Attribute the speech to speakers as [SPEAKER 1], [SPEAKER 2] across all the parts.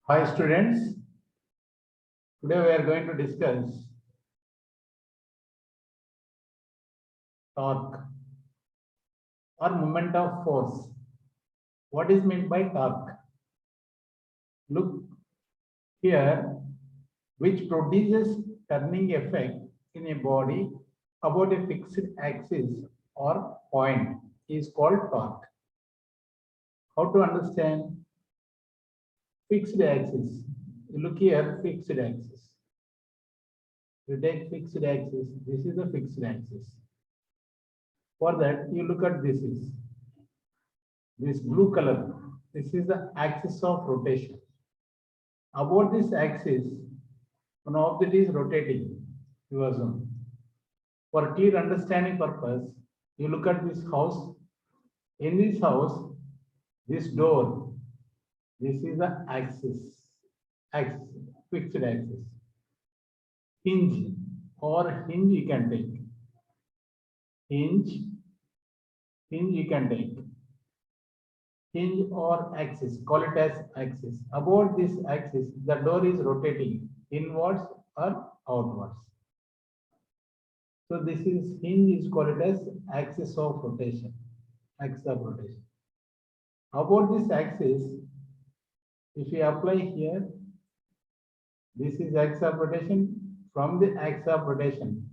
[SPEAKER 1] Hi students, today we are going to discuss torque or moment of force. What is meant by torque? Look here, which produces turning effect in a body about a fixed axis or point is called torque. How to understand? Fixed axis. Look here, fixed axis. You take fixed axis. This is the fixed axis. For that, you look at this blue color. This is the axis of rotation. About this axis, one object is rotating. You assume. For clear understanding purpose, you look at this house. In this house, this door, this is the axis, fixed axis. Hinge or hinge you can take. Hinge you can take. Hinge or axis, call it as axis. About this axis, the door is rotating inwards or outwards. So this is hinge is called as axis of rotation. Axis of rotation. About this axis, if we apply here, this is axis of rotation. From the axis of rotation,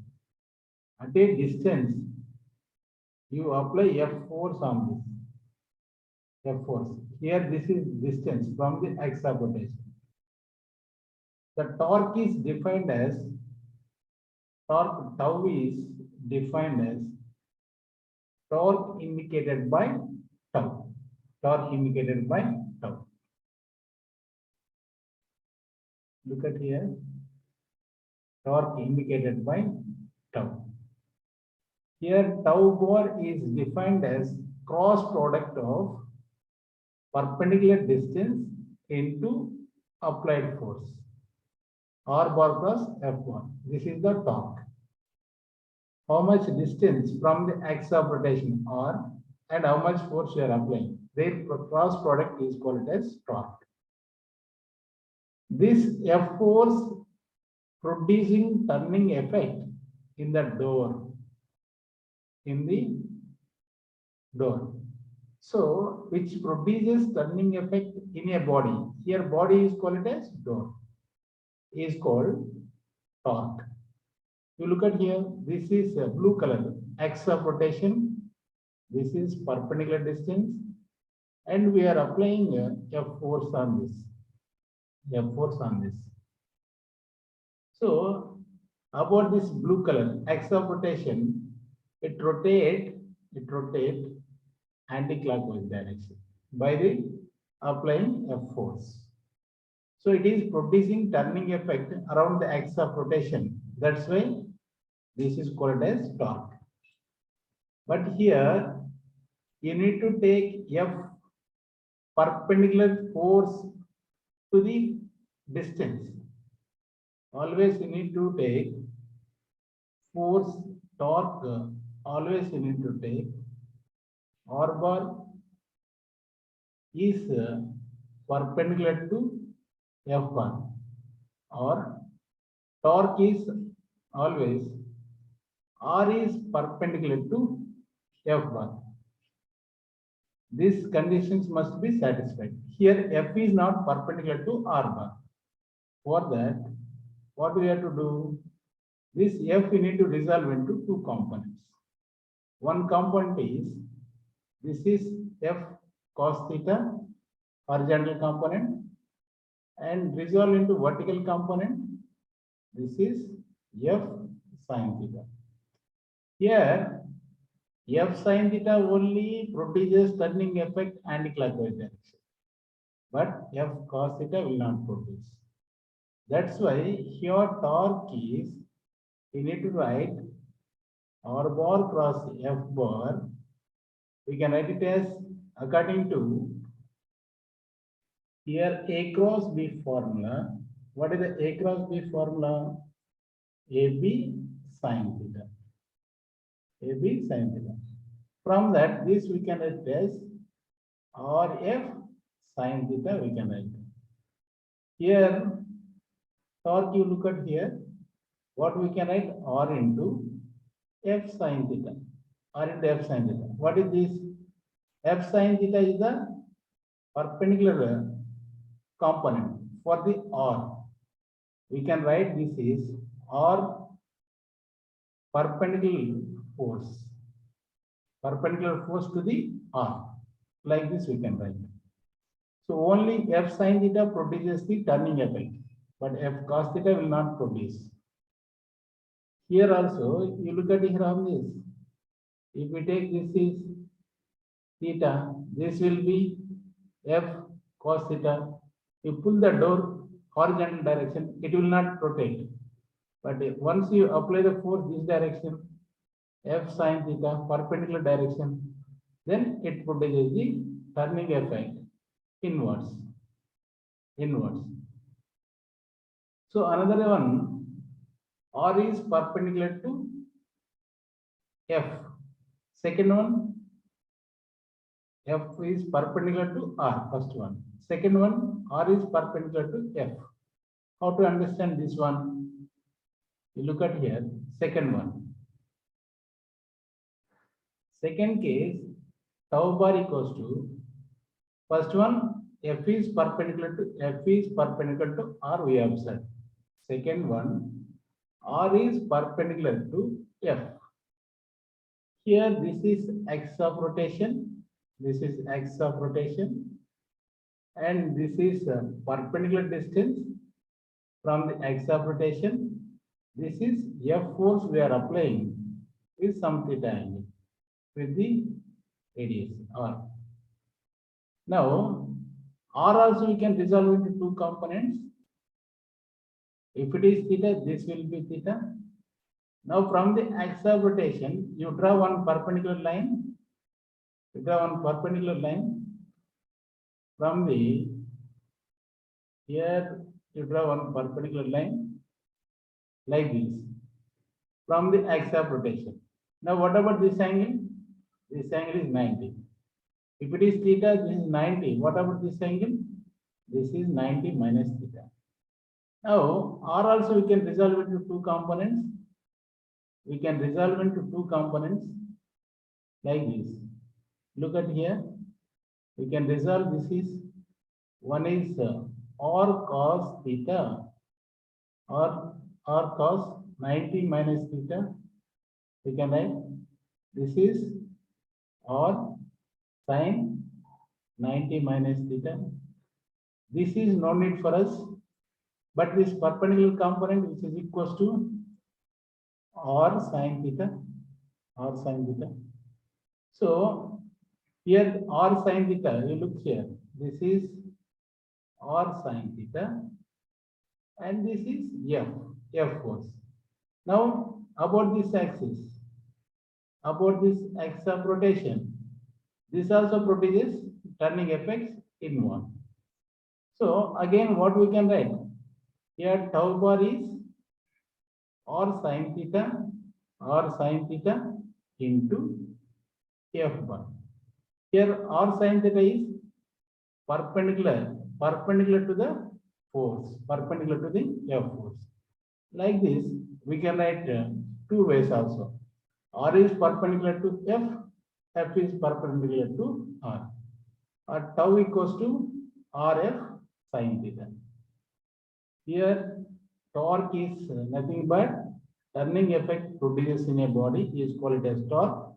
[SPEAKER 1] at a distance, you apply F force on this. F force. Here, this is distance from the axis of rotation. The torque is defined as torque tau is defined as torque indicated by tau. Torque indicated by tau. Look at here. Torque indicated by tau. Here tau bar is defined as cross product of perpendicular distance into applied force. R bar plus F bar. This is the torque. How much distance from the axis of rotation R and how much force you are applying. Their cross product is called as torque. This F force producing turning effect in the door. So, which produces turning effect in a body. Here, body is called as door. Is called torque. You look at here. This is a blue color. Axis of rotation. This is perpendicular distance, and we are applying a force on this. A force on this. So, about this blue color, axis of rotation, it rotate anti-clockwise direction by the applying a force. So it is producing turning effect around the axis of rotation. That's why this is called as torque. But here you need to take F perpendicular force to the distance. Always you need to take force torque. Always you need to take R bar is perpendicular to F bar, or torque is always R is perpendicular to F bar. These conditions must be satisfied. Here F is not perpendicular to R bar. For that, what we have to do? This F we need to resolve into two components. One component is this is F cos theta, horizontal component, and resolve into vertical component. This is F sin theta. Here, F sin theta only produces turning effect anti-clockwise direction, but F cos theta will not produce. That's why here torque is, we need to write R bar cross F bar. We can write it as according to here A cross B formula. What is the A cross B formula? AB sin theta. AB sin theta. From that, this we can write as RF sin theta we can write. Here, torque, you look at here, what we can write? R into F sin theta. R into F sin theta. What is this? F sin theta is the perpendicular component for the R. We can write this is R perpendicular force. Perpendicular force to the R. Like this we can write. So only F sin theta produces the turning effect, but F cos theta will not produce. Here also, you look at here on this. If we take this is theta, this will be F cos theta. You pull the door horizontal direction, it will not rotate. But once you apply the force this direction, F sin theta, perpendicular direction, then it produces the turning effect inwards. So another one, R is perpendicular to F. Second one, F is perpendicular to R. First one. Second one, R is perpendicular to F. How to understand this one? You look at here, second one. Second case, tau bar equals to, first one, F is perpendicular to R, we have said. Second one, R is perpendicular to F. Here, this is x of rotation, and this is perpendicular distance from the x of rotation. This is F force we are applying with some theta angle with the radius R. Now, R also we can resolve into two components. If it is theta, this will be theta. Now, from the axis of rotation, you draw one perpendicular line. From the here, you draw one perpendicular line like this from the axis of rotation. Now, what about this angle? This angle is 90. If it is theta, this is 90. What about this angle? This is 90 minus theta. Now, R also we can resolve into two components. Like this. Look at here. We can resolve this is, one is R cos theta, or R cos 90 minus theta. We can write this is R sin 90 minus theta. This is no need for us, but this perpendicular component which is equals to R sin theta. So here R sin theta, you look here, this is R sin theta, and this is F force. Now about this axis of rotation, this also produces turning effects inward. So again, what we can write here, tau bar is R sin theta into F bar. Here R sin theta is perpendicular to the force, perpendicular to the F force. Like this, we can write two ways also. R is perpendicular to F is perpendicular to R. Tau equals to RF sin theta. Here, torque is nothing but turning effect produced in a body is called as torque.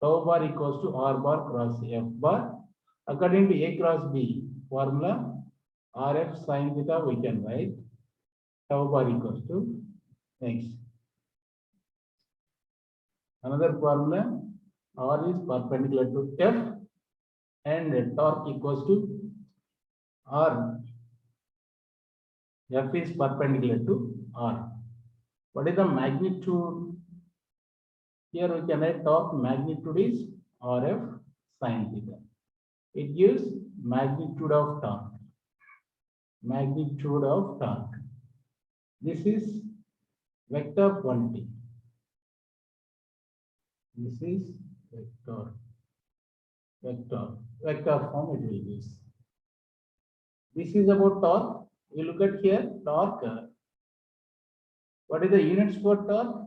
[SPEAKER 1] Tau bar equals to R bar cross F bar. According to A cross B formula, RF sin theta we can write tau bar equals to, next. Another formula, R is perpendicular to F and torque equals to R. F is perpendicular to R. What is the magnitude? Here we can write torque magnitude is RF sin theta. It gives magnitude of torque. This is vector quantity. This is vector form it will use. This is about torque. You look at here, torque. What is the units for torque?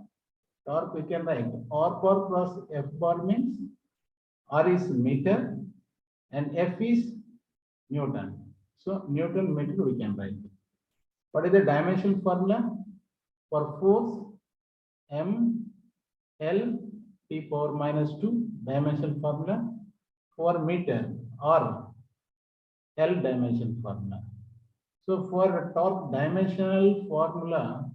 [SPEAKER 1] Torque we can write R bar cross F bar means R is meter and F is Newton. So Newton meter we can write. What is the dimension formula? For force M L T power minus 2 dimension formula. For meter R L dimension formula. So for torque dimensional formula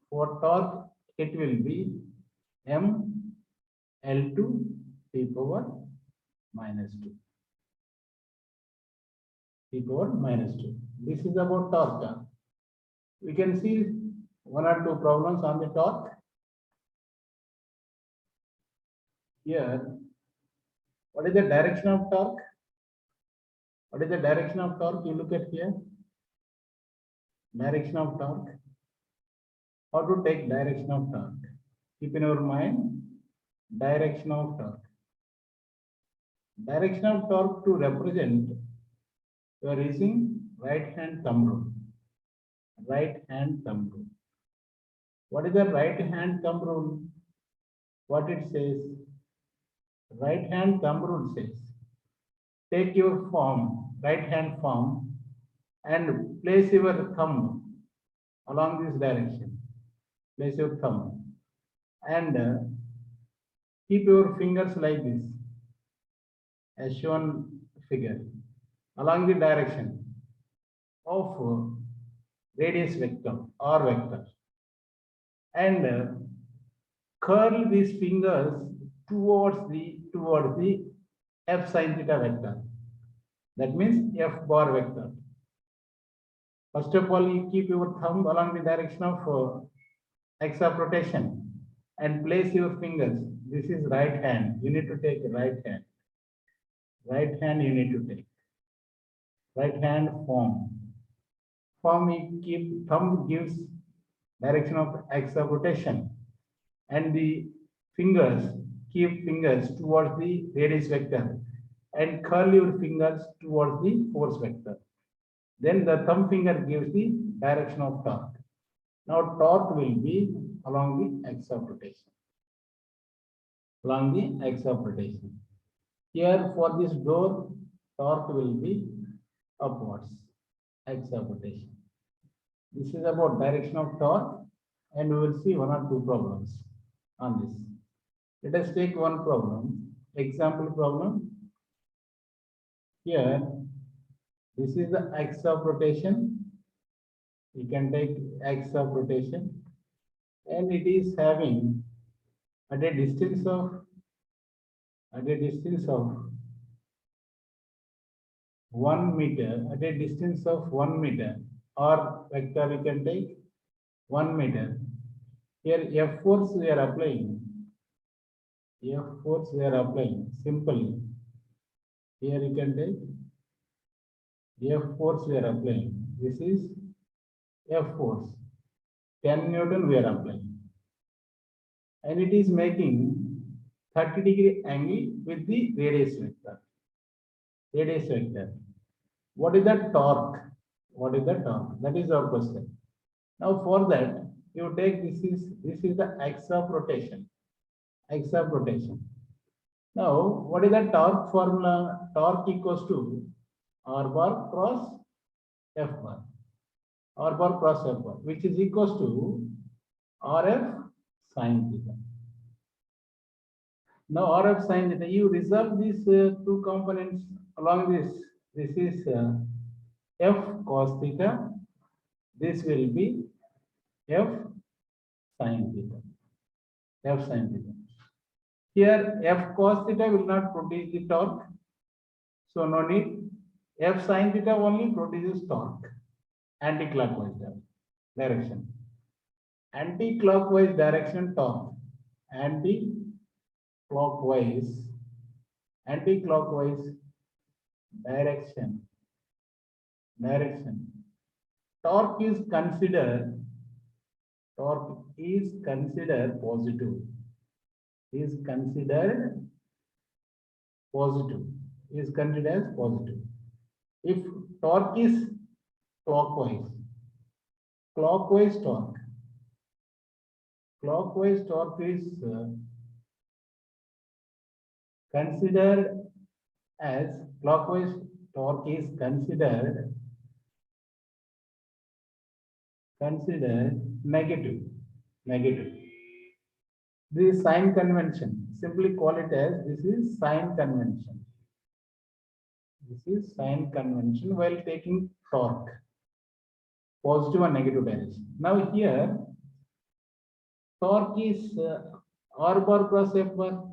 [SPEAKER 1] for torque it will be M L2 T power minus 2. T power minus 2. This is about torque. We can see one or two problems on the torque. Here, what is the direction of torque? What is the direction of torque? You look at here. Direction of torque. How to take direction of torque? Keep in your mind direction of torque. Direction of torque to represent, you are using right hand thumb rule. Right hand thumb rule. What is the right hand thumb rule? What it says? Right hand thumb rule says, take your palm, right hand palm, and place your thumb along this direction. Place your thumb and keep your fingers like this, as shown figure, along the direction of radius vector or vector, and curl these fingers towards the f sin theta vector. That means f bar vector. First of all, you keep your thumb along the direction of x of rotation and place your fingers. This is right hand. You need to take right hand. Right hand you need to take. Right hand palm. Palm you keep, thumb gives direction of x of rotation and the fingers, keep fingers towards the radius vector and curl your fingers towards the force vector. Then the thumb finger gives the direction of torque. Now torque will be along the x of rotation. Along the x of rotation. Here for this door, torque will be upwards, x of rotation. This is about direction of torque, and we will see one or two problems on this. Let us take one problem, example problem. Here, this is the x of rotation. You can take x of rotation, and it is having at a distance of 1 meter, at a distance of 1 meter, or vector we can take 1 meter. Here F force we are applying. F force we are applying simply. Here you can take F force we are applying. This is F force. 10 Newton we are applying. And it is making 30-degree angle with the radius vector. Radius vector. What is the torque? What is the torque? That is our question. Now for that, you take this is the x of rotation. X of rotation. Now, what is the torque formula? Torque equals to R bar cross F bar. R bar cross F bar, which is equals to RF sin theta. Now, RF sin theta, you resolve these two components along this. This is F cos theta. This will be F sin theta. F sin theta. Here, F cos theta will not produce the torque. So, no need. F sin theta only produces torque. Anti-clockwise direction. Anti-clockwise direction torque. Anti-clockwise direction. Torque is considered positive. Is considered as positive. If torque is clockwise, clockwise torque is considered as clockwise torque is considered negative. This sign convention, simply call it as this is sign convention. This is sign convention while taking torque, positive and negative direction. Now here, torque is R bar cross F bar.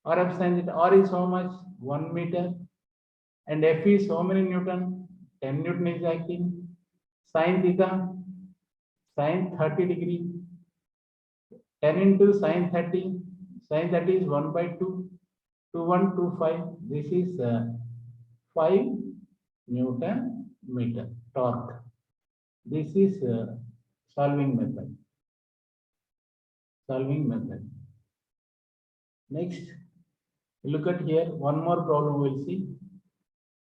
[SPEAKER 1] R F sin theta. R is how much? 1 meter. And F is how many Newton? 10 Newton is acting. Sin theta, sin 30 degree. 10 into sin 30. Sin 30 is 1 by 2. 2125. This is 5 Newton meter torque. This is solving method. Next, look at here. One more problem we'll see.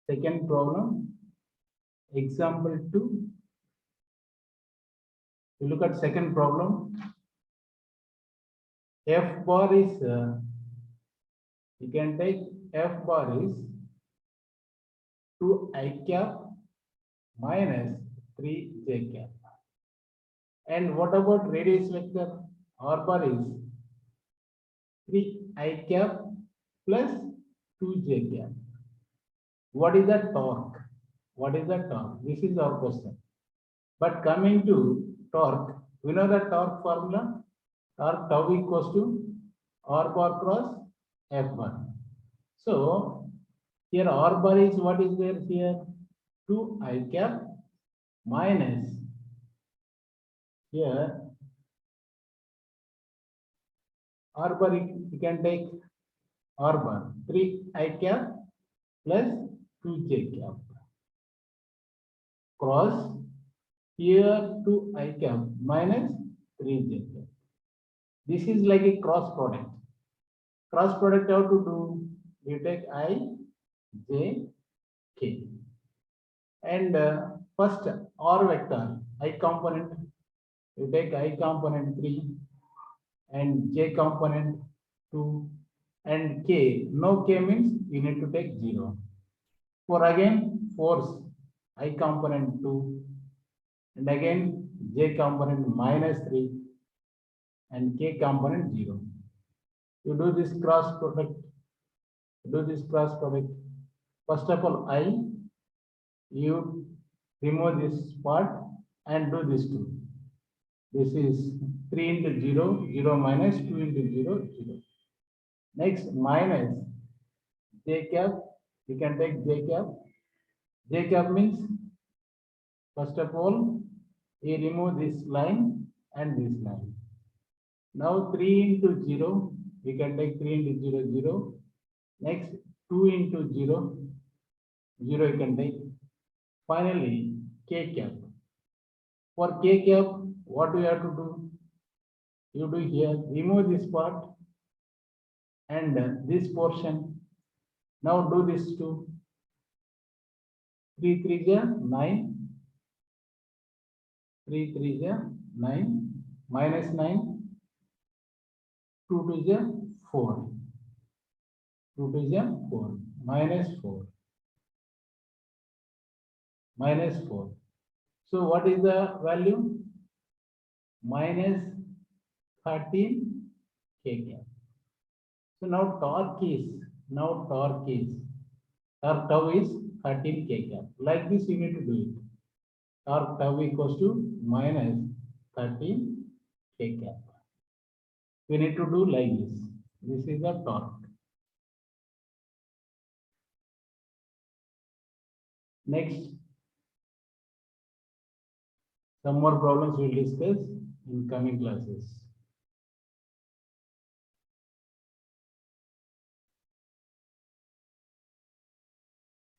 [SPEAKER 1] Second problem, example 2. You look at second problem. F bar is, you can take F bar is 2i cap minus 3j cap. And what about radius vector? R bar is 3i cap plus 2j cap. What is the torque? This is our question. But coming to torque, we know the torque formula. Torque tau equals to R bar cross F bar. So here R bar is what is there here? 2i cap minus here R bar, you can take R bar 3i cap plus 2j cap cross here 2i cap minus 3j cap. This is like a cross product. Cross product how to do? You take I, j, k. And first R vector, I component, you take I component 3 and j component 2 and k. No k means you need to take 0. For again force, I component 2 and again j component minus 3 and k component 0. You do this cross product. First of all, you remove this part and do this 2. This is 3 into 0, 0 minus 2 into 0, 0. Next, minus j cap. You can take j cap. J cap means, first of all, you remove this line and this line. Now 3 into 0, we can take 3 into 0, 0. Next 2 into 0, 0 you can take. Finally, k cap. For k cap, what we have to do? You do here, remove this part and this portion. Now do this 2. 3 3 is 9. 3 3 is 9. Minus 9. 2 2 is 4. 2 2 is 4. Minus 4. Minus 4. So what is the value? Minus 13 k cap. So now torque tau is 13 k cap. Like this you need to do it. Torque tau equals to minus 13 k cap. We need to do like this. This is the torque. Next, some more problems we'll discuss in coming classes.